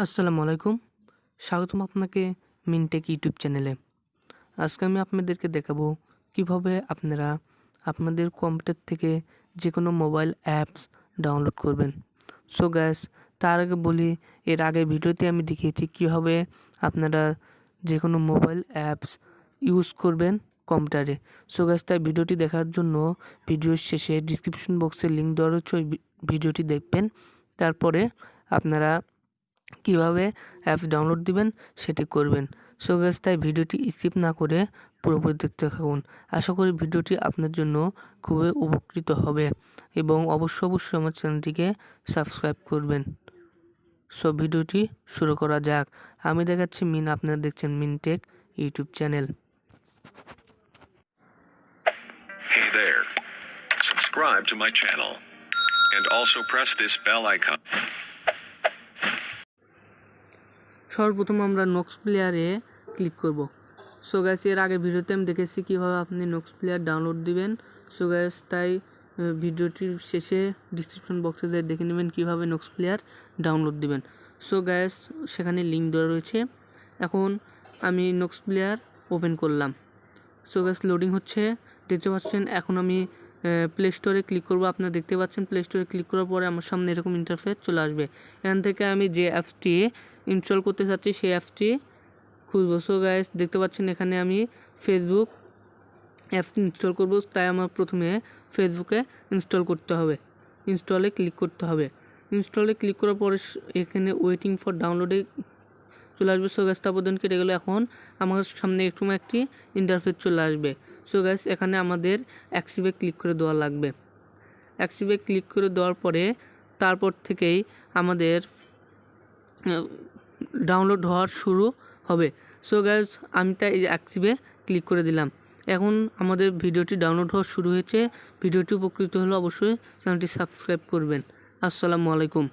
আসসালামু আলাইকুম। স্বাগতম আপনাকে মিনটেক ইউটিউব চ্যানেলে। আজকে আমি আপনাদেরকে দেখাবো কিভাবে আপনারা আপনাদের কম্পিউটার থেকে যেকোনো মোবাইল অ্যাপস ডাউনলোড করবেন। সো গাইস, তার আগে বলি, এর আগের ভিডিওতে আমি দেখিয়েছি কীভাবে আপনারা যেকোনো মোবাইল অ্যাপস ইউজ করবেন কম্পিউটারে। সো গাইস, তাই ভিডিওটি দেখার জন্য ভিডিওর শেষে ডিসক্রিপশন বক্সে লিঙ্ক দেওয়া রয়েছে, ওই ভিডিওটি দেখবেন। তারপরে আপনারা কিভাবে অ্যাপস ডাউনলোড দিবেন সেটি করবেন। সো গাইস, তাই ভিডিওটি স্কিপ না করে পুরোপুরি দেখতে থাকুন। আশা করি ভিডিওটি আপনার জন্য খুবই উপকৃত হবে এবং অবশ্যই আমার চ্যানেলটিকে সাবস্ক্রাইব করবেন। সো ভিডিওটি শুরু করা যাক। আমি দেখাচ্ছি মিন, আপনারা দেখছেন Mintech YouTube channel. Hey there. Subscribe to my channel and also press this bell icon. সর্বপ্রথম আমরা নোক্স প্লেয়ারে ক্লিক করব। সো গাইস, এর আগে ভিডিওতে আমি দেখেছি কীভাবে আপনি নোক্স প্লেয়ার ডাউনলোড দিবেন। সো গাইস, তাই ভিডিওটির শেষে ডিসক্রিপশন বক্সে দেখে নেবেন কীভাবে নোক্স প্লেয়ার ডাউনলোড দিবেন। সো গাইস, সেখানে লিঙ্ক দেওয়া রয়েছে। এখন আমি নোক্স প্লেয়ার ওপেন করলাম। সো গাইস, লোডিং হচ্ছে, দেখতে পাচ্ছেন। এখন আমি প্লে স্টোরে ক্লিক করব। আপনারা দেখতে পাচ্ছেন প্লে স্টোরে ক্লিক করার পরে আমার সামনে এরকম ইন্টারফেস চলে আসবে। এখান থেকে আমি যে অ্যাপসটি ইনস্টল করতে চাচ্ছি সেই অ্যাপসটি খুঁজব। সো গাইস, দেখতে পাচ্ছেন এখানে আমি ফেসবুক অ্যাপসটি ইনস্টল করব। তাই আমার প্রথমে ফেসবুকে ইনস্টল করতে হবে, ইনস্টলে ক্লিক করতে হবে। ইনস্টলে ক্লিক করার পরে এখানে ওয়েটিং ফর ডাউনলোডে চলে আসবে। সো গাইস, তারপর কেটে গেলে এখন আমার সামনে একটি ইন্টারফেস চলে আসবে। সো গাইস, এখানে আমাদের অ্যাক্সিভে ক্লিক করে দেওয়া লাগবে। অ্যাক্সিভে ক্লিক করে দেওয়ার পরে তারপর থেকেই আমাদের ডাউনলোড হওয়া শুরু হবে। সো গাইস, আমি তাই অ্যাক্সিভে ক্লিক করে দিলাম। এখন আমাদের ভিডিওটি ডাউনলোড হওয়া শুরু হয়েছে। ভিডিওটি উপকৃত হলে অবশ্যই চ্যানেলটি সাবস্ক্রাইব করবেন। আসসালামু আলাইকুম।